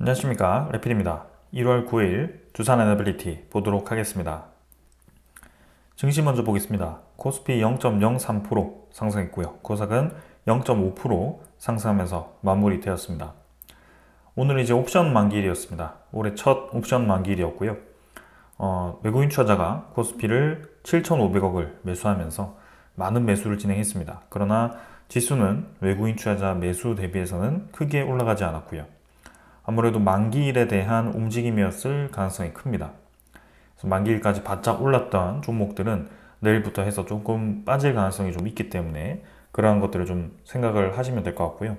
안녕하십니까, 레필입니다. 1월 9일 두산 에너빌리티 보도록 하겠습니다. 증시 먼저 보겠습니다. 코스피 0.03% 상승했고요. 코스닥은 0.5% 상승하면서 마무리되었습니다. 오늘은 이제 옵션 만기일이었습니다. 올해 첫 옵션 만기일이었고요. 외국인 투자자가 코스피를 7,500억을 매수하면서 많은 매수를 진행했습니다. 그러나 지수는 외국인 투자자 매수 대비해서는 크게 올라가지 않았고요. 아무래도 만기일에 대한 움직임이었을 가능성이 큽니다. 그래서 만기일까지 바짝 올랐던 종목들은 내일부터 해서 조금 빠질 가능성이 좀 있기 때문에 그러한 것들을 좀 생각을 하시면 될 것 같고요.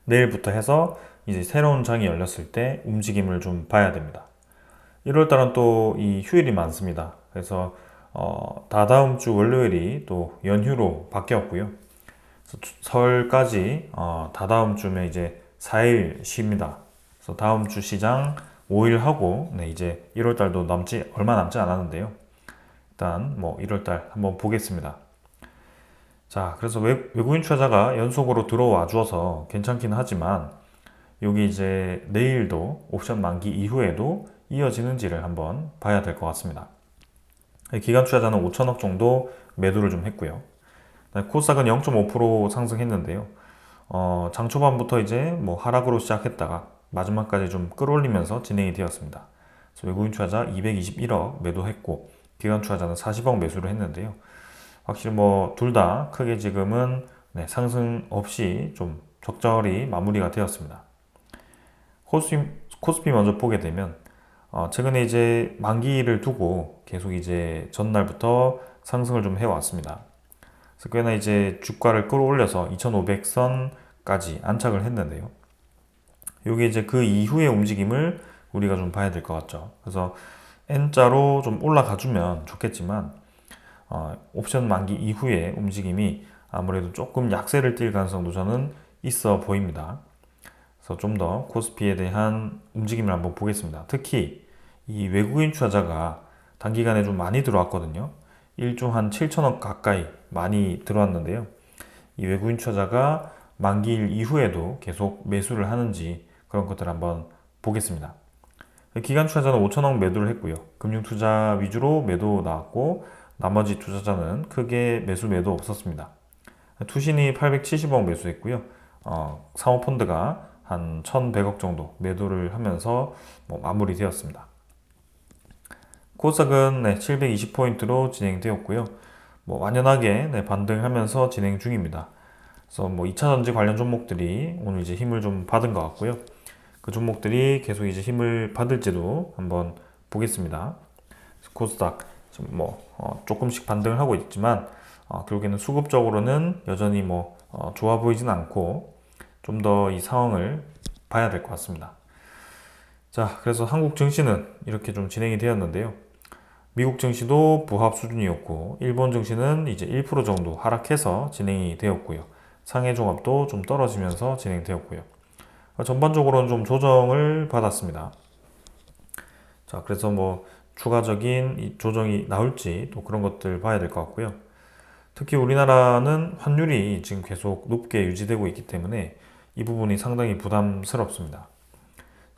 내일부터 해서 이제 새로운 장이 열렸을 때 움직임을 좀 봐야 됩니다. 1월달은 또 이 휴일이 많습니다. 그래서 다다음 주 월요일이 또 연휴로 바뀌었고요. 그래서 설까지 다다음 주면 이제 4일 쉽니다. 그래서 다음 주 시장 5일 하고 이제 1월 달도 얼마 남지 않았는데요. 일단 뭐 1월 달 한번 보겠습니다. 자, 그래서 외국인 투자자가 연속으로 들어와 주어서 괜찮긴 하지만 여기 이제 내일도 옵션 만기 이후에도 이어지는지를 한번 봐야 될 것 같습니다. 기관 투자자는 5천억 정도 매도를 좀 했고요. 코스닥은 0.5% 상승했는데요. 장 초반부터 이제 뭐 하락으로 시작했다가 마지막까지 좀 끌어올리면서 진행이 되었습니다. 그래서 외국인 투자자 221억 매도했고 기관 투자자는 40억 매수를 했는데요. 확실히 뭐 둘 다 크게 지금은 상승 없이 좀 적절히 마무리가 되었습니다. 코스피 먼저 보게 되면 최근에 이제 만기를 두고 계속 이제 전날부터 상승을 좀 해왔습니다. 그래서 꽤나 이제 주가를 끌어올려서 2500선까지 안착을 했는데요. 이게 이제 그 이후의 움직임을 우리가 좀 봐야 될 것 같죠. 그래서 N자로 좀 올라가주면 좋겠지만 옵션 만기 이후의 움직임이 아무래도 조금 약세를 띌 가능성도 저는 있어 보입니다. 그래서 좀 더 코스피에 대한 움직임을 한번 보겠습니다. 특히 이 외국인 투자자가 단기간에 좀 많이 들어왔거든요. 1조 한 7천억 가까이 많이 들어왔는데요. 이 외국인 투자자가 만기일 이후에도 계속 매수를 하는지 그런 것들 한번 보겠습니다. 기관 투자자는 5천억 매도를 했고요. 금융투자 위주로 매도 나왔고 나머지 투자자는 크게 매도 없었습니다. 투신이 870억 매수했고요. 사모펀드가 한 1,100억 정도 매도를 하면서 마무리되었습니다. 코스닥은 720포인트로 진행되었고요. 완연하게 반등하면서 진행 중입니다. 그래서 2차전지 관련 종목들이 오늘 이제 힘을 좀 받은 것 같고요. 그 종목들이 계속 이제 힘을 받을지도 한번 보겠습니다. 코스닥 조금씩 반등을 하고 있지만 결국에는 수급적으로는 여전히 좋아 보이진 않고 좀 더 이 상황을 봐야 될 것 같습니다. 자, 그래서 한국 증시는 이렇게 좀 진행이 되었는데요. 미국 증시도 부합 수준이었고 일본 증시는 이제 1% 정도 하락해서 진행이 되었고요. 상해 종합도 좀 떨어지면서 진행되었고요. 전반적으로는 좀 조정을 받았습니다. 자, 그래서 추가적인 이 조정이 나올지 또 그런 것들 봐야 될 것 같고요. 특히 우리나라는 환율이 지금 계속 높게 유지되고 있기 때문에 이 부분이 상당히 부담스럽습니다.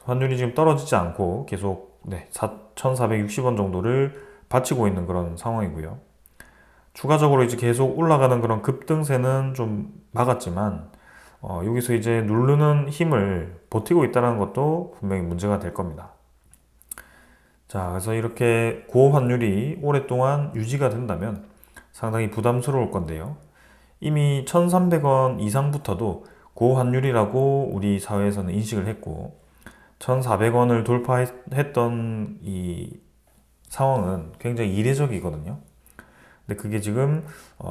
환율이 지금 떨어지지 않고 계속 1,460원 정도를 받치고 있는 그런 상황이고요. 추가적으로 이제 계속 올라가는 그런 급등세는 좀 막았지만 여기서 이제 누르는 힘을 버티고 있다는 것도 분명히 문제가 될 겁니다. 자, 그래서 이렇게 고환율이 오랫동안 유지가 된다면 상당히 부담스러울 건데요. 이미 1,300원 이상부터도 고환율이라고 우리 사회에서는 인식을 했고 1,400원을 돌파했던 이 상황은 굉장히 이례적이거든요. 근데 그게 지금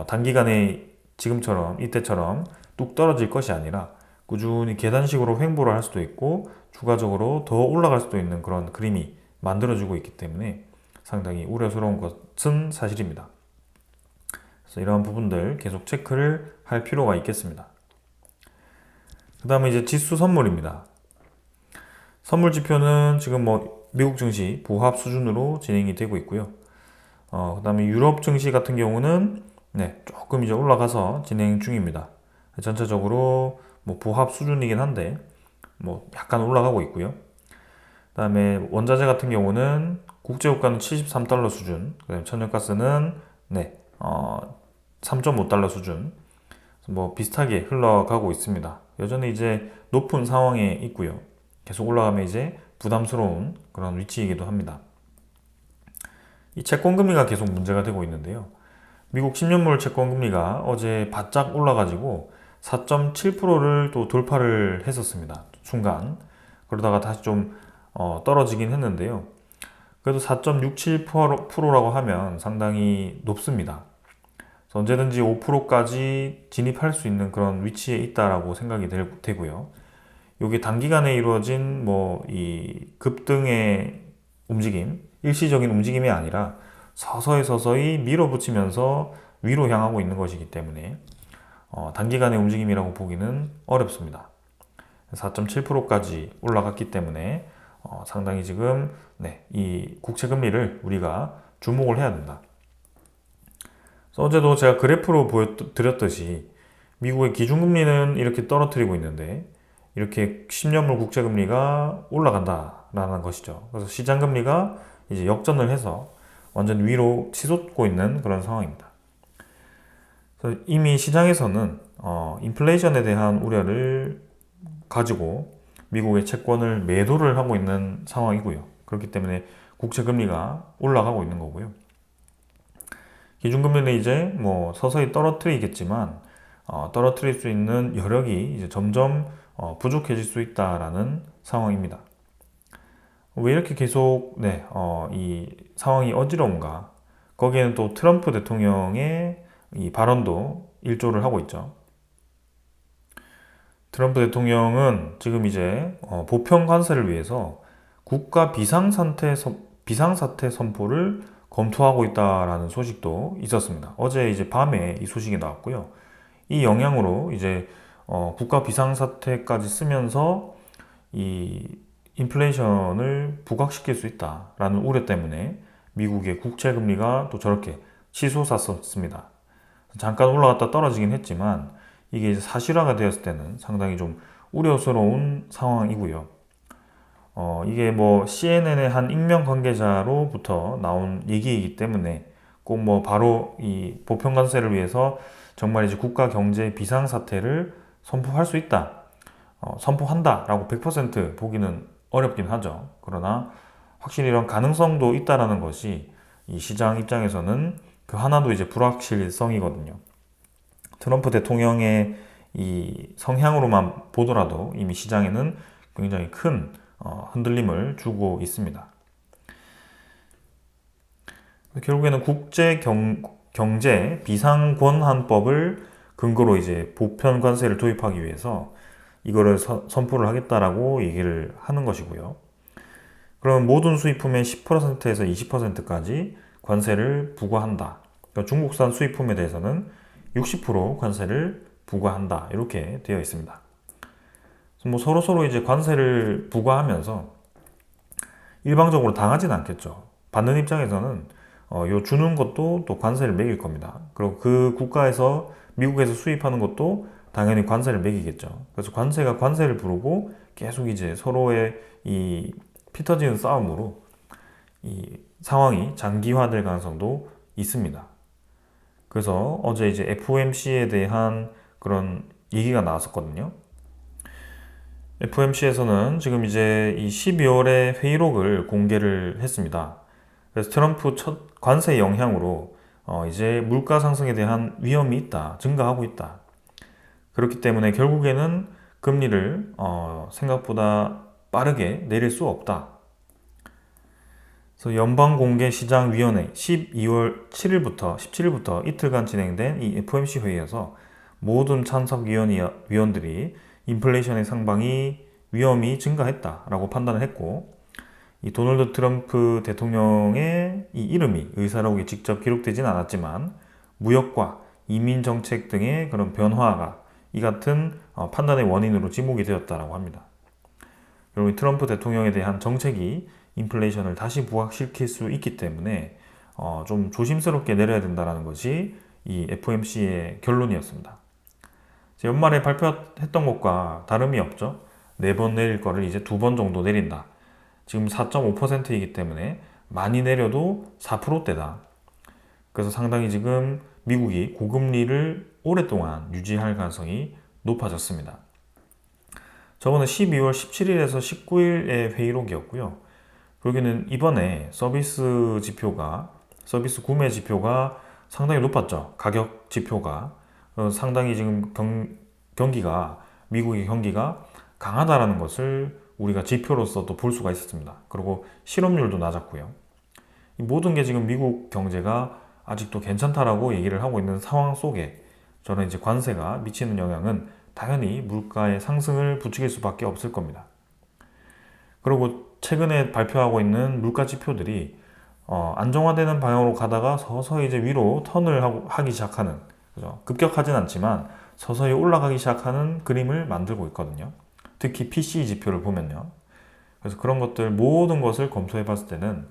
단기간에 지금처럼 이때처럼 뚝 떨어질 것이 아니라 꾸준히 계단식으로 횡보를 할 수도 있고 추가적으로 더 올라갈 수도 있는 그런 그림이 만들어지고 있기 때문에 상당히 우려스러운 것은 사실입니다. 그래서 이러한 부분들 계속 체크를 할 필요가 있겠습니다. 그 다음에 이제 지수 선물입니다. 선물 지표는 지금 미국 증시 부합 수준으로 진행이 되고 있고요. 그 다음에 유럽 증시 같은 경우는 조금 이제 올라가서 진행 중입니다. 전체적으로 부합 수준이긴 한데 뭐 약간 올라가고 있고요. 그다음에 원자재 같은 경우는 국제유가는 73달러 수준, 그다음에 천연가스는 3.5달러 수준, 뭐 비슷하게 흘러가고 있습니다. 여전히 이제 높은 상황에 있고요. 계속 올라가면 이제 부담스러운 그런 위치이기도 합니다. 이 채권금리가 계속 문제가 되고 있는데요. 미국 10년물 채권금리가 어제 바짝 올라가지고 4.7%를 또 돌파를 했었습니다. 순간. 그러다가 다시 좀 떨어지긴 했는데요. 그래도 4.67%라고 하면 상당히 높습니다. 그래서 언제든지 5%까지 진입할 수 있는 그런 위치에 있다라고 생각이 되고요. 이게 단기간에 이루어진 뭐 이 급등의 움직임, 일시적인 움직임이 아니라 서서히 밀어붙이면서 위로 향하고 있는 것이기 때문에 단기간의 움직임이라고 보기는 어렵습니다. 4.7%까지 올라갔기 때문에 상당히 지금 이 국채 금리를 우리가 주목을 해야 된다. 어제도 제가 그래프로 보여드렸듯이 미국의 기준금리는 이렇게 떨어뜨리고 있는데 이렇게 10년물 국채금리가 올라간다라는 것이죠. 그래서 시장금리가 이제 역전을 해서 완전 위로 치솟고 있는 그런 상황입니다. 그래서 이미 시장에서는 인플레이션에 대한 우려를 가지고 미국의 채권을 매도를 하고 있는 상황이고요. 그렇기 때문에 국채금리가 올라가고 있는 거고요. 기준금리는 이제 뭐 서서히 떨어뜨리겠지만 떨어뜨릴 수 있는 여력이 이제 점점 부족해질 수 있다라는 상황입니다. 왜 이렇게 계속 이 상황이 어지러운가? 거기에는 또 트럼프 대통령의 이 발언도 일조를 하고 있죠. 트럼프 대통령은 지금 이제 보편 관세를 위해서 국가 비상사태 선포를 검토하고 있다라는 소식도 있었습니다. 어제 이제 밤에 이 소식이 나왔고요. 이 영향으로 이제 국가 비상사태까지 쓰면서 이 인플레이션을 부각시킬 수 있다라는 우려 때문에 미국의 국채 금리가 또 저렇게 치솟았었습니다. 잠깐 올라갔다 떨어지긴 했지만 이게 이제 사실화가 되었을 때는 상당히 좀 우려스러운 상황이고요. 이게 뭐 CNN의 한 익명 관계자로부터 나온 얘기이기 때문에 꼭 뭐 바로 이 보편 관세를 위해서 정말 이제 국가 경제 비상 사태를 선포할 수 있다, 선포한다라고 100% 보기는 어렵긴 하죠. 그러나 확실히 이런 가능성도 있다라는 것이 이 시장 입장에서는 그 하나도 이제 불확실성이거든요. 트럼프 대통령의 이 성향으로만 보더라도 이미 시장에는 굉장히 큰 흔들림을 주고 있습니다. 결국에는 국제 경제 비상권한법을 근거로 이제 보편 관세를 도입하기 위해서 이거를 선포를 하겠다라고 얘기를 하는 것이고요. 그럼 모든 수입품의 10%에서 20%까지 관세를 부과한다. 그러니까 중국산 수입품에 대해서는 60% 관세를 부과한다. 이렇게 되어 있습니다. 뭐 서로 이제 관세를 부과하면서 일방적으로 당하지는 않겠죠. 받는 입장에서는 요 주는 것도 또 관세를 매길 겁니다. 그리고 그 국가에서 미국에서 수입하는 것도 당연히 관세를 매기겠죠. 그래서 관세가 관세를 부르고 계속 이제 서로의 이 피 터지는 싸움으로 이 상황이 장기화될 가능성도 있습니다. 그래서 어제 이제 FOMC에 대한 그런 얘기가 나왔었거든요. FOMC에서는 지금 이제 이 12월에 회의록을 공개를 했습니다. 그래서 트럼프 첫 관세 영향으로 이제 물가 상승에 대한 위험이 있다, 증가하고 있다. 그렇기 때문에 결국에는 금리를 생각보다 빠르게 내릴 수 없다. 그래서 연방공개시장위원회 12월 7일부터 17일부터 이틀간 진행된 이 FOMC 회의에서 모든 찬석 위원들이 인플레이션의 상방이 위험이 증가했다라고 판단을 했고, 이 도널드 트럼프 대통령의 이 이름이 의사록에 직접 기록되진 않았지만 무역과 이민 정책 등의 그런 변화가 이 같은 판단의 원인으로 지목이 되었다라고 합니다. 그리고 트럼프 대통령에 대한 정책이 인플레이션을 다시 부각시킬 수 있기 때문에 좀 조심스럽게 내려야 된다는 것이 이 FOMC의 결론이었습니다. 연말에 발표했던 것과 다름이 없죠. 4번 내릴 거를 이제 2번 정도 내린다. 지금 4.5%이기 때문에 많이 내려도 4%대다. 그래서 상당히 지금 미국이 고금리를 오랫동안 유지할 가능성이 높아졌습니다. 저번에 12월 17일에서 19일의 회의록이었고요. 여기는 이번에 서비스 구매 지표가 상당히 높았죠. 가격 지표가. 상당히 지금 미국의 경기가 강하다라는 것을 우리가 지표로서 또 볼 수가 있었습니다. 그리고 실업률도 낮았고요. 이 모든 게 지금 미국 경제가 아직도 괜찮다라고 얘기를 하고 있는 상황 속에 저는 이제 관세가 미치는 영향은 당연히 물가의 상승을 부추길 수밖에 없을 겁니다. 그리고 최근에 발표하고 있는 물가 지표들이 안정화되는 방향으로 가다가 서서히 이제 위로 턴을 하기 시작하는, 그죠? 급격하진 않지만 서서히 올라가기 시작하는 그림을 만들고 있거든요. 특히 PCE 지표를 보면요. 그래서 그런 것들 모든 것을 검토해 봤을 때는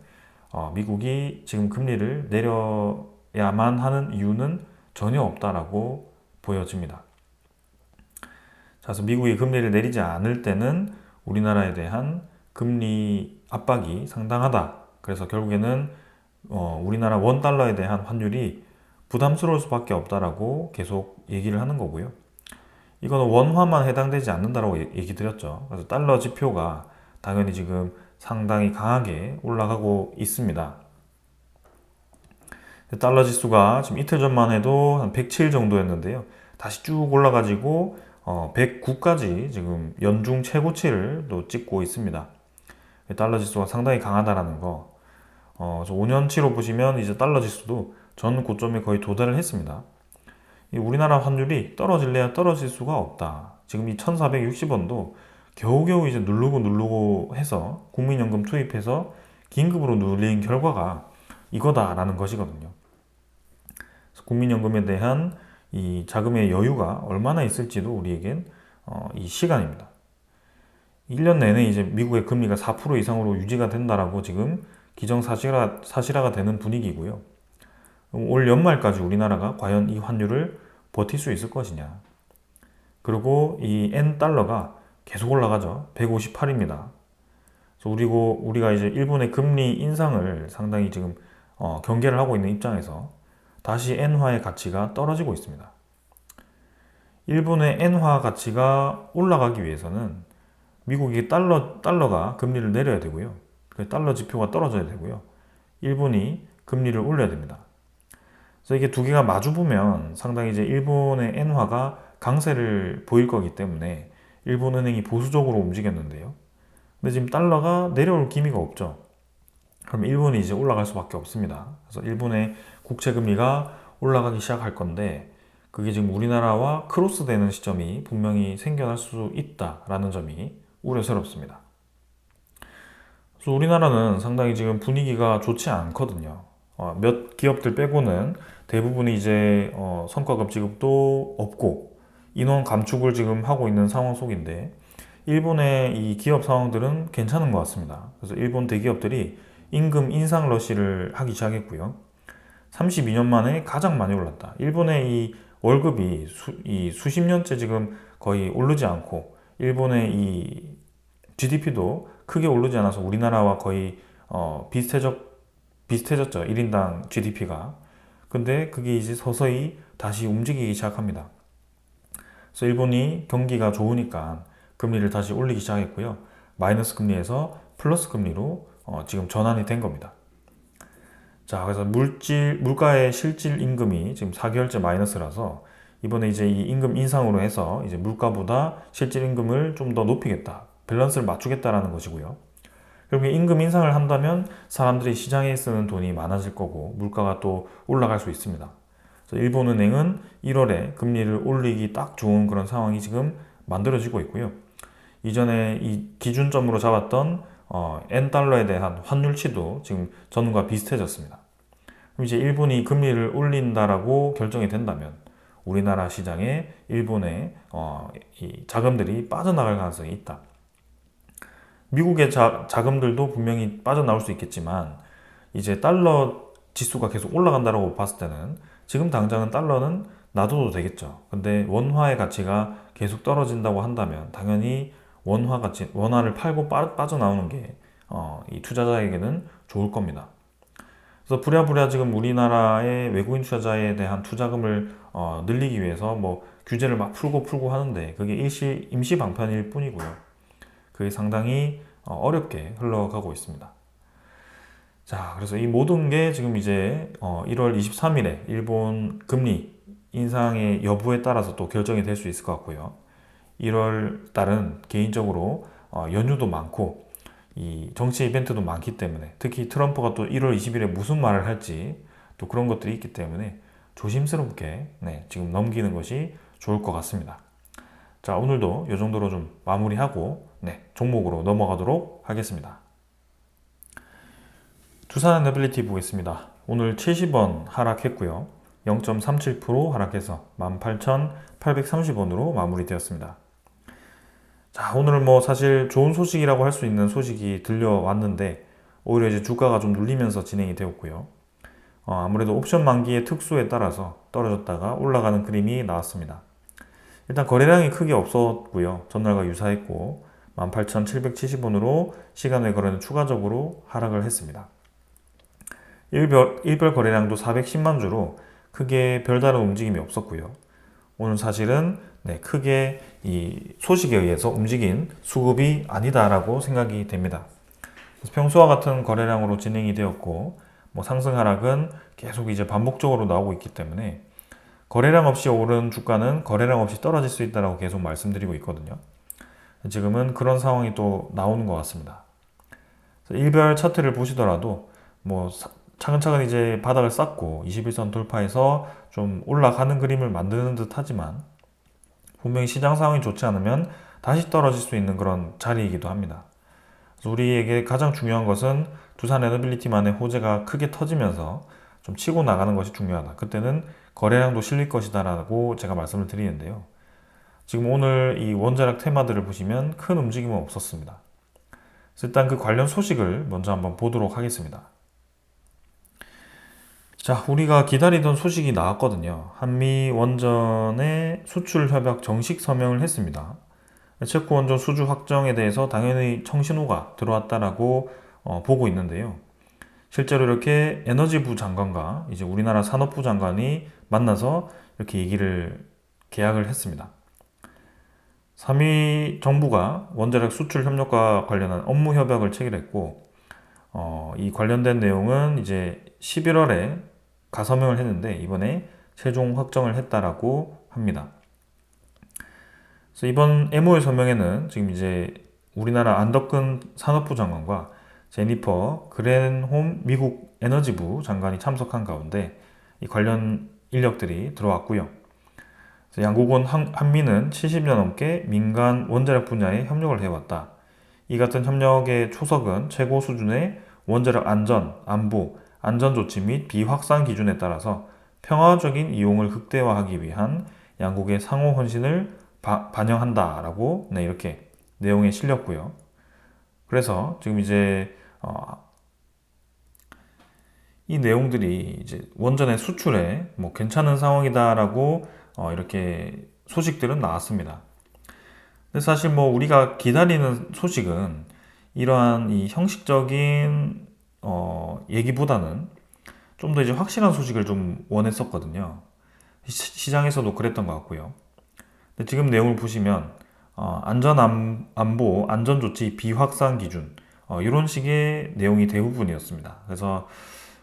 미국이 지금 금리를 내려야만 하는 이유는 전혀 없다라고 보여집니다. 자, 그래서 미국이 금리를 내리지 않을 때는 우리나라에 대한 금리 압박이 상당하다. 그래서 결국에는 우리나라 원달러에 대한 환율이 부담스러울 수밖에 없다라고 계속 얘기를 하는 거고요. 이거는 원화만 해당되지 않는다라고 얘기 드렸죠. 그래서 달러 지표가 당연히 지금 상당히 강하게 올라가고 있습니다. 달러 지수가 지금 이틀 전만 해도 한 107 정도였는데요. 다시 쭉 올라가지고 109까지 지금 연중 최고치를 또 찍고 있습니다. 달러 지수가 상당히 강하다라는 거. 5년치로 보시면 이제 달러 지수도 전 고점에 거의 도달을 했습니다. 우리나라 환율이 떨어질래야 떨어질 수가 없다. 지금 이 1460원도 겨우겨우 이제 누르고 해서 국민연금 투입해서 긴급으로 누린 결과가 이거다라는 것이거든요. 국민연금에 대한 이 자금의 여유가 얼마나 있을지도 우리에겐 이 시간입니다. 1년 내내 이제 미국의 금리가 4% 이상으로 유지가 된다라고 지금 기정사실화가 되는 분위기고요. 올 연말까지 우리나라가 과연 이 환율을 버틸 수 있을 것이냐. 그리고 이 N 달러가 계속 올라가죠. 158입니다. 그리고 우리가 이제 일본의 금리 인상을 상당히 지금 경계를 하고 있는 입장에서 다시 엔화의 가치가 떨어지고 있습니다. 일본의 엔화 가치가 올라가기 위해서는 미국이 달러가 금리를 내려야 되고요. 달러 지표가 떨어져야 되고요. 일본이 금리를 올려야 됩니다. 그래서 이게 두 개가 마주 보면 상당히 이제 일본의 엔화가 강세를 보일 거기 때문에 일본은행이 보수적으로 움직였는데요. 근데 지금 달러가 내려올 기미가 없죠. 그럼 일본이 이제 올라갈 수밖에 없습니다. 그래서 일본의 국채 금리가 올라가기 시작할 건데 그게 지금 우리나라와 크로스되는 시점이 분명히 생겨날 수 있다라는 점이 우려스럽습니다. 그래서 우리나라는 상당히 지금 분위기가 좋지 않거든요. 몇 기업들 빼고는 대부분이 이제 성과급 지급도 없고 인원 감축을 지금 하고 있는 상황 속인데 일본의 이 기업 상황들은 괜찮은 것 같습니다. 그래서 일본 대기업들이 임금 인상 러시를 하기 시작했고요. 32년 만에 가장 많이 올랐다. 일본의 이 월급이 수십 년째 지금 거의 오르지 않고 일본의 이 GDP도 크게 오르지 않아서 우리나라와 거의 비슷해졌죠. 1인당 GDP가. 근데 그게 이제 서서히 다시 움직이기 시작합니다. 그래서 일본이 경기가 좋으니까 금리를 다시 올리기 시작했고요. 마이너스 금리에서 플러스 금리로 지금 전환이 된 겁니다. 자, 그래서 물가의 실질 임금이 지금 4개월째 마이너스라서 이번에 이제 이 임금 인상으로 해서 이제 물가보다 실질 임금을 좀 더 높이겠다. 밸런스를 맞추겠다라는 것이고요. 그리고 임금 인상을 한다면 사람들이 시장에 쓰는 돈이 많아질 거고 물가가 또 올라갈 수 있습니다. 그래서 일본은행은 1월에 금리를 올리기 딱 좋은 그런 상황이 지금 만들어지고 있고요. 이전에 이 기준점으로 잡았던 N달러에 대한 환율치도 지금 전과 비슷해졌습니다. 그럼 이제 일본이 금리를 올린다라고 결정이 된다면 우리나라 시장에 일본의 이 자금들이 빠져나갈 가능성이 있다. 미국의 자금들도 분명히 빠져나올 수 있겠지만 이제 달러 지수가 계속 올라간다고 봤을 때는 지금 당장은 달러는 놔둬도 되겠죠. 근데 원화의 가치가 계속 떨어진다고 한다면 당연히 원화를 팔고 빠져나오는 게 이 투자자에게는 좋을 겁니다. 그래서 부랴부랴 지금 우리나라의 외국인 투자자에 대한 투자금을 늘리기 위해서 뭐 규제를 막 풀고 하는데 그게 임시 방편일 뿐이고요. 그게 상당히 어렵게 흘러가고 있습니다. 자, 그래서 이 모든 게 지금 이제 1월 23일에 일본 금리 인상의 여부에 따라서 또 결정이 될 수 있을 것 같고요. 1월 달은 개인적으로 연휴도 많고 이 정치 이벤트도 많기 때문에 특히 트럼프가 또 1월 20일에 무슨 말을 할지 또 그런 것들이 있기 때문에 조심스럽게 지금 넘기는 것이 좋을 것 같습니다. 자, 오늘도 이 정도로 좀 마무리하고 종목으로 넘어가도록 하겠습니다. 두산 에너빌리티 보겠습니다. 오늘 70원 하락했고요. 0.37% 하락해서 18,830원으로 마무리되었습니다. 자, 오늘은 뭐 사실 좋은 소식이라고 할 수 있는 소식이 들려왔는데 오히려 이제 주가가 좀 눌리면서 진행이 되었고요. 아무래도 옵션 만기의 특수에 따라서 떨어졌다가 올라가는 그림이 나왔습니다. 일단 거래량이 크게 없었고요. 전날과 유사했고 18,770원으로 시간 외 거래는 추가적으로 하락을 했습니다. 일별 거래량도 410만 주로 크게 별다른 움직임이 없었고요. 오늘 사실은 크게 이 소식에 의해서 움직인 수급이 아니다라고 생각이 됩니다. 그래서 평소와 같은 거래량으로 진행이 되었고 뭐 상승 하락은 계속 이제 반복적으로 나오고 있기 때문에 거래량 없이 오른 주가는 거래량 없이 떨어질 수 있다라고 계속 말씀드리고 있거든요. 지금은 그런 상황이 또 나오는 것 같습니다. 일별 차트를 보시더라도 뭐 차근차근 이제 바닥을 쌓고 21선 돌파해서 좀 올라가는 그림을 만드는 듯 하지만 분명히 시장 상황이 좋지 않으면 다시 떨어질 수 있는 그런 자리이기도 합니다. 그래서 우리에게 가장 중요한 것은 두산 에너빌리티만의 호재가 크게 터지면서 좀 치고 나가는 것이 중요하다. 그때는 거래량도 실릴 것이다 라고 제가 말씀을 드리는데요. 지금 오늘 이 원자력 테마들을 보시면 큰 움직임은 없었습니다. 그래서 일단 그 관련 소식을 먼저 한번 보도록 하겠습니다. 자, 우리가 기다리던 소식이 나왔거든요. 한미 원전의 수출 협약 정식 서명을 했습니다. 체코 원전 수주 확정에 대해서 당연히 청신호가 들어왔다라고 보고 있는데요. 실제로 이렇게 에너지부 장관과 이제 우리나라 산업부 장관이 만나서 이렇게 계약을 했습니다. 3위 정부가 원자력 수출 협력과 관련한 업무 협약을 체결했고, 이 관련된 내용은 이제 11월에 가서명을 했는데 이번에 최종 확정을 했다라고 합니다. 그래서 이번 MOU 서명에는 지금 이제 우리나라 안덕근 산업부 장관과 제니퍼 그랜홈 미국 에너지부 장관이 참석한 가운데 이 관련 인력들이 들어왔고요. 그래서 양국은 한미는 70년 넘게 민간 원자력 분야에 협력을 해왔다. 이 같은 협력의 초석은 최고 수준의 원자력 안전, 안보, 안전조치 및 비확산 기준에 따라서 평화적인 이용을 극대화하기 위한 양국의 상호 헌신을 반영한다라고 이렇게 내용에 실렸고요. 그래서 지금 이제 이 내용들이 이제 원전의 수출에 뭐 괜찮은 상황이다라고 이렇게 소식들은 나왔습니다. 근데 사실 뭐 우리가 기다리는 소식은 이러한 이 형식적인 얘기보다는 좀 더 이제 확실한 소식을 좀 원했었거든요. 시장에서도 그랬던 것 같고요. 근데 지금 내용을 보시면 안보, 안전조치 비확산 기준 이런 식의 내용이 대부분이었습니다. 그래서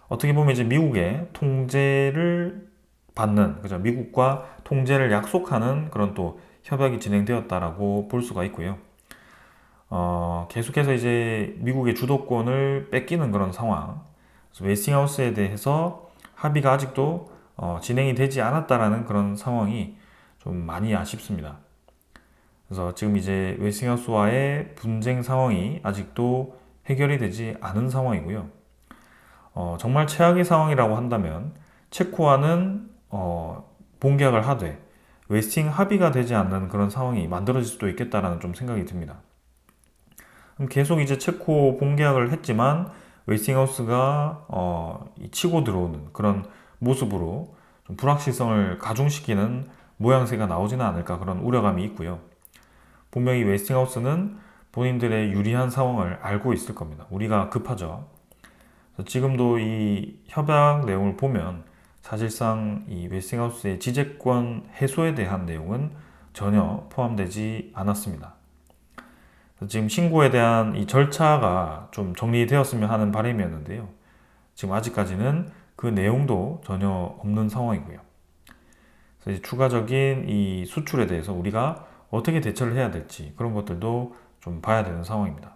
어떻게 보면 이제 미국의 통제를 받는, 그죠? 미국과 통제를 약속하는 그런 또 협약이 진행되었다라고 볼 수가 있고요. 계속해서 이제 미국의 주도권을 뺏기는 그런 상황. 그래서 웨스팅하우스에 대해서 합의가 아직도 진행이 되지 않았다라는 그런 상황이 좀 많이 아쉽습니다. 그래서 지금 이제 웨스팅하우스와의 분쟁 상황이 아직도 해결이 되지 않은 상황이고요. 정말 최악의 상황이라고 한다면 체코와는 본계약을 하되 웨스팅 합의가 되지 않는 그런 상황이 만들어질 수도 있겠다라는 좀 생각이 듭니다. 그럼 계속 이제 체코 본계약을 했지만 웨스팅하우스가 치고 들어오는 그런 모습으로 좀 불확실성을 가중시키는 모양새가 나오지는 않을까 그런 우려감이 있고요. 분명히 웨스팅하우스는 본인들의 유리한 상황을 알고 있을 겁니다. 우리가 급하죠. 지금도 이 협약 내용을 보면 사실상 이 웨스팅하우스의 지재권 해소에 대한 내용은 전혀 포함되지 않았습니다. 지금 신고에 대한 이 절차가 좀 정리되었으면 하는 바람이었는데요. 지금 아직까지는 그 내용도 전혀 없는 상황이고요. 그래서 이제 추가적인 이 수출에 대해서 우리가 어떻게 대처를 해야 될지 그런 것들도 좀 봐야 되는 상황입니다.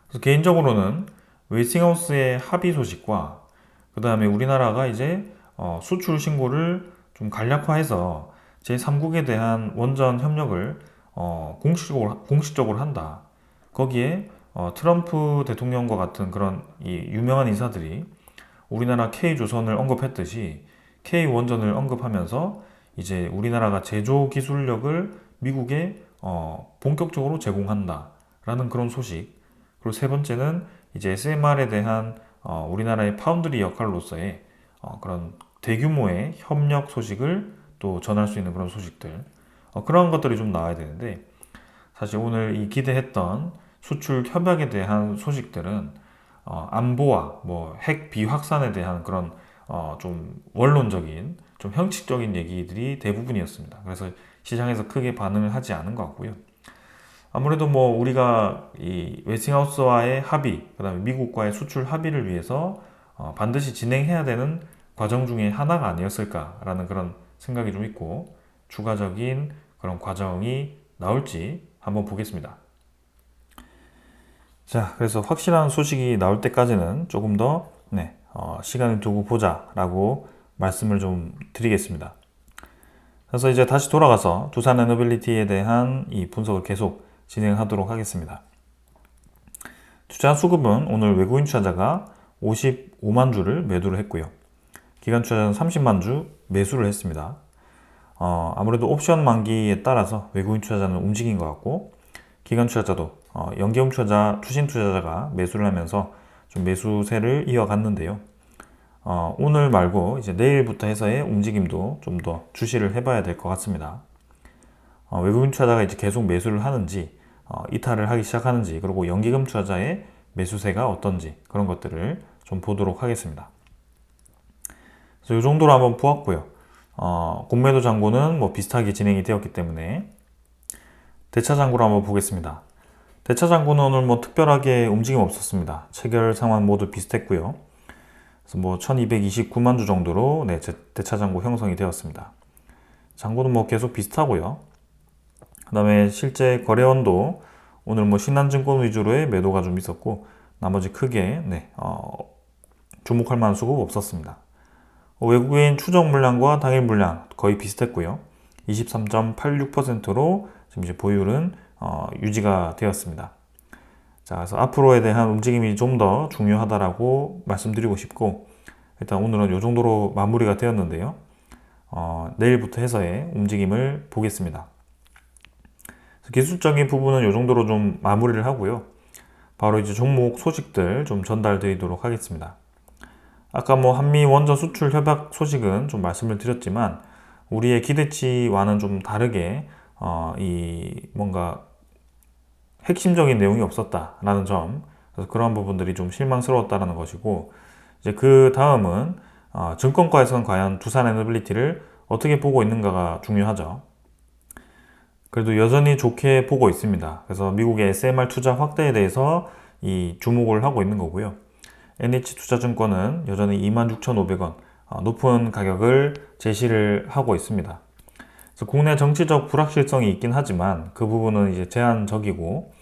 그래서 개인적으로는 웨스팅하우스의 합의 소식과 그 다음에 우리나라가 이제 수출 신고를 좀 간략화해서 제3국에 대한 원전 협력을 공식적으로 한다. 거기에 트럼프 대통령과 같은 그런 이 유명한 인사들이 우리나라 K조선을 언급했듯이 K원전을 언급하면서 이제 우리나라가 제조 기술력을 미국에 본격적으로 제공한다라는 그런 소식. 그리고 세 번째는 이제 SMR에 대한 우리나라의 파운드리 역할로서의 그런 대규모의 협력 소식을 또 전할 수 있는 그런 소식들. 그런 것들이 좀 나와야 되는데 사실 오늘 이 기대했던 수출 협약에 대한 소식들은 안보와 뭐 핵 비확산에 대한 그런 좀 원론적인 좀 형식적인 얘기들이 대부분이었습니다. 그래서 시장에서 크게 반응을 하지 않은 것 같고요. 아무래도 뭐 우리가 이 웨스팅하우스와의 합의, 그다음에 미국과의 수출 합의를 위해서 반드시 진행해야 되는 과정 중에 하나가 아니었을까라는 그런 생각이 좀 있고 추가적인 그런 과정이 나올지 한번 보겠습니다. 자, 그래서 확실한 소식이 나올 때까지는 조금 더 시간을 두고 보자라고 말씀을 좀 드리겠습니다. 그래서 이제 다시 돌아가서 두산 에너빌리티에 대한 이 분석을 계속 진행하도록 하겠습니다. 투자 수급은 오늘 외국인 투자자가 55만 주를 매도를 했고요. 기관 투자자는 30만 주 매수를 했습니다. 아무래도 옵션 만기에 따라서 외국인 투자자는 움직인 것 같고 기관 투자자도 연계형 투자자, 투신 투자자가 매수를 하면서 좀 매수세를 이어갔는데요. 오늘 말고 이제 내일부터 해서의 움직임도 좀 더 주시를 해봐야 될 것 같습니다. 외국인 투자자가 이제 계속 매수를 하는지, 이탈을 하기 시작하는지, 그리고 연기금 투자자의 매수세가 어떤지 그런 것들을 좀 보도록 하겠습니다. 그래서 이 정도로 한번 보았고요. 공매도 잔고는 뭐 비슷하게 진행이 되었기 때문에 대차 잔고를 한번 보겠습니다. 대차 잔고는 오늘 뭐 특별하게 움직임 없었습니다. 체결 상황 모두 비슷했고요. 그래서 뭐 1229만 주 정도로 대차 잔고 형성이 되었습니다. 잔고는 뭐 계속 비슷하고요. 그 다음에 실제 거래원도 오늘 뭐 신한증권 위주로의 매도가 좀 있었고 나머지 크게 주목할 만한 수급 없었습니다. 외국인 추정 물량과 당일 물량 거의 비슷했고요. 23.86%로 지금 이제 보율은 유지가 되었습니다. 자, 그래서 앞으로에 대한 움직임이 좀 더 중요하다라고 말씀드리고 싶고 일단 오늘은 이 정도로 마무리가 되었는데요. 내일부터 해서의 움직임을 보겠습니다. 기술적인 부분은 이 정도로 좀 마무리를 하고요. 바로 이제 종목 소식들 좀 전달 드리도록 하겠습니다. 아까 뭐 한미 원전 수출 협약 소식은 좀 말씀을 드렸지만 우리의 기대치와는 좀 다르게 이 뭔가 핵심적인 내용이 없었다라는 점, 그래서 그런 부분들이 좀 실망스러웠다라는 것이고 이제 그 다음은 증권가에서는 과연 두산 에너빌리티를 어떻게 보고 있는가가 중요하죠. 그래도 여전히 좋게 보고 있습니다. 그래서 미국의 SMR 투자 확대에 대해서 이 주목을 하고 있는 거고요. NH투자증권은 여전히 26,500원 높은 가격을 제시를 하고 있습니다. 그래서 국내 정치적 불확실성이 있긴 하지만 그 부분은 이제 제한적이고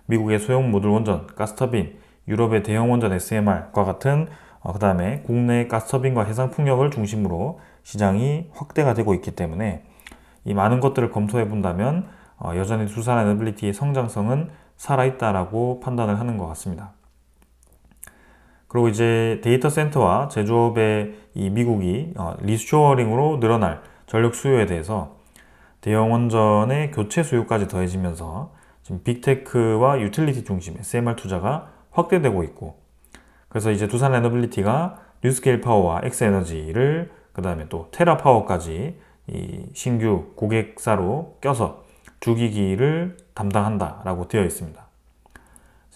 미국의 소형 모듈 원전, 가스터빈, 유럽의 대형 원전 SMR과 같은 그 다음에 국내 가스터빈과 해상 풍력을 중심으로 시장이 확대가 되고 있기 때문에 이 많은 것들을 검토해 본다면 여전히 두산 에너빌리티의 성장성은 살아있다라고 판단을 하는 것 같습니다. 그리고 이제 데이터 센터와 제조업의 이 미국이 리쇼어링으로 늘어날 전력 수요에 대해서 대형 원전의 교체 수요까지 더해지면서 지금 빅테크와 유틸리티 중심 SMR 투자가 확대되고 있고 그래서 이제 두산 에너빌리티가 뉴스케일 파워와 엑스에너지를 그 다음에 또 테라 파워까지 이 신규 고객사로 껴서 주기기를 담당한다라고 되어 있습니다.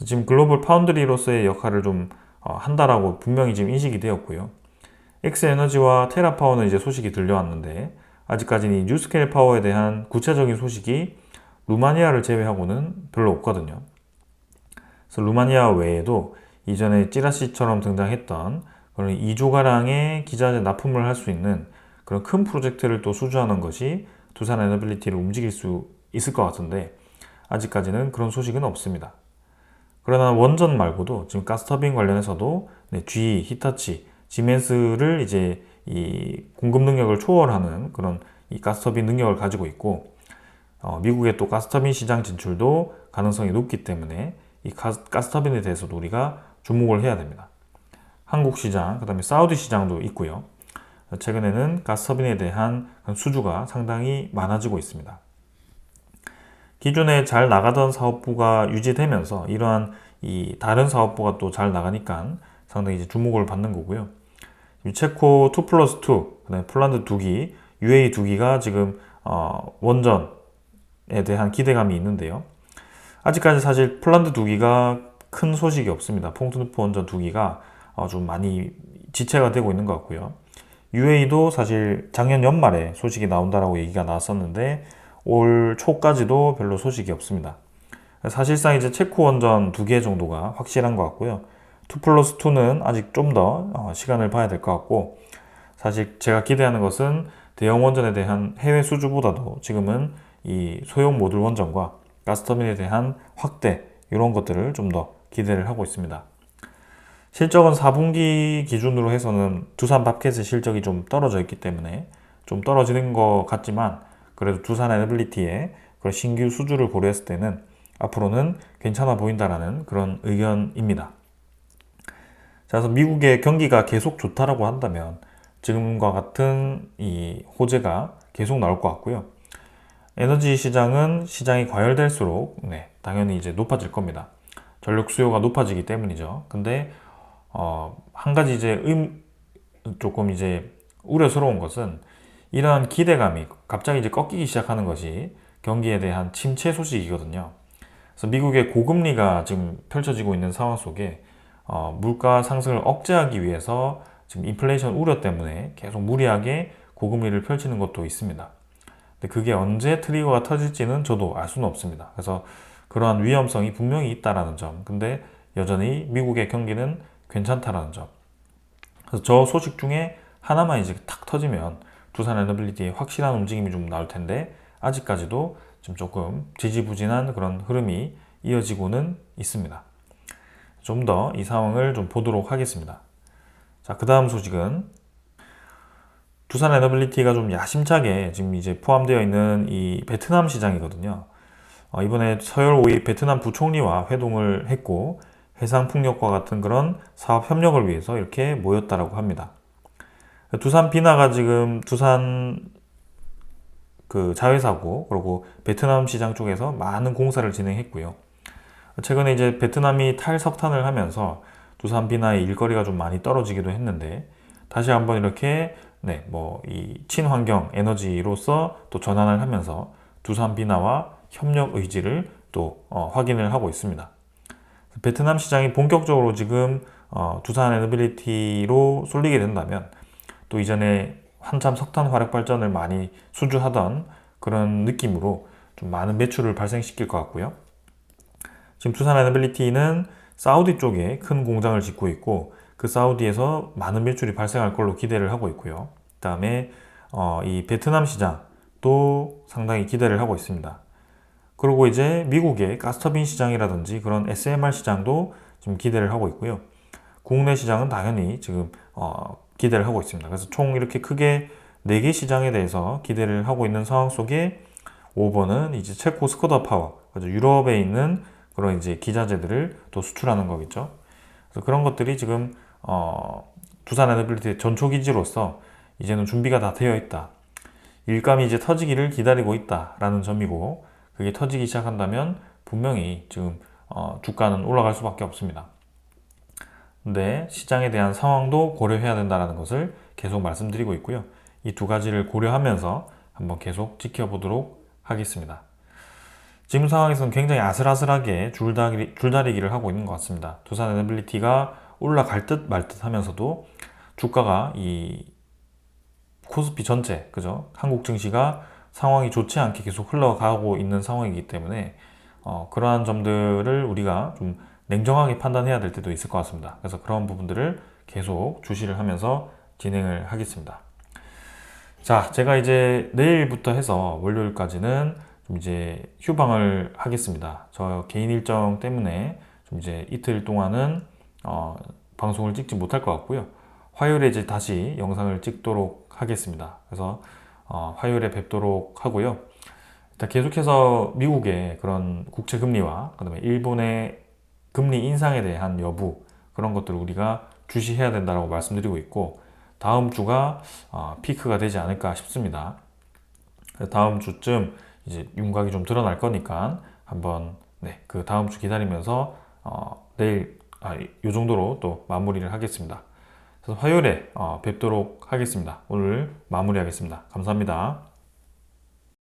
지금 글로벌 파운드리로서의 역할을 좀 한다라고 분명히 지금 인식이 되었고요. 엑스에너지와 테라파워는 이제 소식이 들려왔는데 아직까지는 이 뉴스케일 파워에 대한 구체적인 소식이 루마니아를 제외하고는 별로 없거든요. 그래서 루마니아 외에도 이전에 찌라시처럼 등장했던 그런 2조가량의 기자재 납품을 할 수 있는 그런 큰 프로젝트를 또 수주하는 것이 두산 에너빌리티를 움직일 수 있을 것 같은데 아직까지는 그런 소식은 없습니다. 그러나 원전 말고도 지금 가스터빈 관련해서도 GE, 히타치, 지멘스를 이제 이 공급 능력을 초월하는 그런 이 가스터빈 능력을 가지고 있고 미국의 또 가스터빈 시장 진출도 가능성이 높기 때문에 이 가스터빈에 대해서도 우리가 주목을 해야 됩니다. 한국 시장, 그 다음에 사우디 시장도 있고요. 최근에는 가스터빈에 대한 수주가 상당히 많아지고 있습니다. 기존에 잘 나가던 사업부가 유지되면서 이러한 이 다른 사업부가 또 잘 나가니까 상당히 이제 주목을 받는 거고요. 체코 2+2, 그다음에 폴란드 2기, UAE 2기가 지금 원전에 대한 기대감이 있는데요. 아직까지 사실 폴란드 2기가 큰 소식이 없습니다. 퐁트누프 원전 2기가 좀 많이 지체가 되고 있는 것 같고요. UAE도 사실 작년 연말에 소식이 나온다라고 얘기가 나왔었는데 올 초까지도 별로 소식이 없습니다. 사실상 이제 체코 원전 2개 정도가 확실한 것 같고요. 2+2는 아직 좀 더 시간을 봐야 될 것 같고 사실 제가 기대하는 것은 대형 원전에 대한 해외 수주보다도 지금은 이 소형 모듈 원전과 가스터빈에 대한 확대 이런 것들을 좀 더 기대를 하고 있습니다. 실적은 4분기 기준으로 해서는 두산 밥켓의 실적이 좀 떨어져 있기 때문에 좀 떨어지는 것 같지만 그래도 두산 에너빌리티의 그런 신규 수주를 고려했을 때는 앞으로는 괜찮아 보인다라는 그런 의견입니다. 자, 그래서 미국의 경기가 계속 좋다라고 한다면 지금과 같은 이 호재가 계속 나올 것 같고요. 에너지 시장은 시장이 과열될수록 당연히 이제 높아질 겁니다. 전력 수요가 높아지기 때문이죠. 근데 한 가지 이제 조금 이제 우려스러운 것은 이러한 기대감이 갑자기 이제 꺾이기 시작하는 것이 경기에 대한 침체 소식이거든요. 그래서 미국의 고금리가 지금 펼쳐지고 있는 상황 속에 물가 상승을 억제하기 위해서 지금 인플레이션 우려 때문에 계속 무리하게 고금리를 펼치는 것도 있습니다. 근데 그게 언제 트리거가 터질지는 저도 알 수는 없습니다. 그래서 그러한 위험성이 분명히 있다라는 점. 근데 여전히 미국의 경기는 괜찮다라는 점. 그래서 저 소식 중에 하나만 이제 탁 터지면 두산 에너빌리티의 확실한 움직임이 좀 나올 텐데 아직까지도 좀 조금 지지부진한 그런 흐름이 이어지고는 있습니다. 좀 더 이 상황을 좀 보도록 하겠습니다. 자, 그 다음 소식은 두산 에너빌리티가 좀 야심차게 지금 이제 포함되어 있는 이 베트남 시장이거든요. 이번에 서열 5위 베트남 부총리와 회동을 했고 해상풍력과 같은 그런 사업 협력을 위해서 이렇게 모였다라고 합니다. 두산 비나가 지금 두산 그 자회사고 그리고 베트남 시장 쪽에서 많은 공사를 진행했고요. 최근에 이제 베트남이 탈석탄을 하면서 두산 비나의 일거리가 좀 많이 떨어지기도 했는데 다시 한번 이렇게 뭐 이 친환경 에너지로서 또 전환을 하면서 두산 비나와 협력 의지를 또 확인을 하고 있습니다. 베트남 시장이 본격적으로 지금 두산 에너빌리티로 쏠리게 된다면 또 이전에 한참 석탄 화력 발전을 많이 수주하던 그런 느낌으로 좀 많은 매출을 발생시킬 것 같고요. 지금 두산 에너빌리티는 사우디 쪽에 큰 공장을 짓고 있고 그 사우디에서 많은 매출이 발생할 걸로 기대를 하고 있고요. 그 다음에 이 베트남 시장도 상당히 기대를 하고 있습니다. 그리고 이제 미국의 가스터빈 시장이라든지 그런 SMR 시장도 지금 기대를 하고 있고요. 국내 시장은 당연히 지금 기대를 하고 있습니다. 그래서 총 이렇게 크게 4개 시장에 대해서 기대를 하고 있는 상황 속에 5번은 이제 체코 스코다 파워, 그래서 유럽에 있는 그런 이제 기자재들을 또 수출하는 거겠죠. 그래서 그런 것들이 지금 두산 에너빌리티의 전초 기지로서 이제는 준비가 다 되어 있다. 일감이 이제 터지기를 기다리고 있다라는 점이고 그게 터지기 시작한다면 분명히 지금 주가는 올라갈 수밖에 없습니다. 근데 시장에 대한 상황도 고려해야 된다는 것을 계속 말씀드리고 있고요. 이 두 가지를 고려하면서 한번 계속 지켜보도록 하겠습니다. 지금 상황에서는 굉장히 아슬아슬하게 줄다리기를 하고 있는 것 같습니다. 두산 에너빌리티가 올라갈 듯 말 듯 하면서도 주가가 이 코스피 전체, 그죠? 한국 증시가 상황이 좋지 않게 계속 흘러가고 있는 상황이기 때문에 그러한 점들을 우리가 좀 냉정하게 판단해야 될 때도 있을 것 같습니다. 그래서 그런 부분들을 계속 주시를 하면서 진행을 하겠습니다. 자, 제가 이제 내일부터 해서 월요일까지는 좀 이제 휴방을 하겠습니다. 저 개인 일정 때문에 좀 이제 이틀 동안은 방송을 찍지 못할 것 같고요. 화요일에 이제 다시 영상을 찍도록 하겠습니다. 그래서 화요일에 뵙도록 하고요. 일단 계속해서 미국의 그런 국채 금리와 그다음에 일본의 금리 인상에 대한 여부 그런 것들을 우리가 주시해야 된다고 말씀드리고 있고 다음 주가 피크가 되지 않을까 싶습니다. 다음 주쯤 이제 윤곽이 좀 드러날 거니까 한번 그 다음 주 기다리면서 내일 이 정도로 또 마무리를 하겠습니다. 그래서 화요일에 뵙도록 하겠습니다. 오늘 마무리하겠습니다. 감사합니다.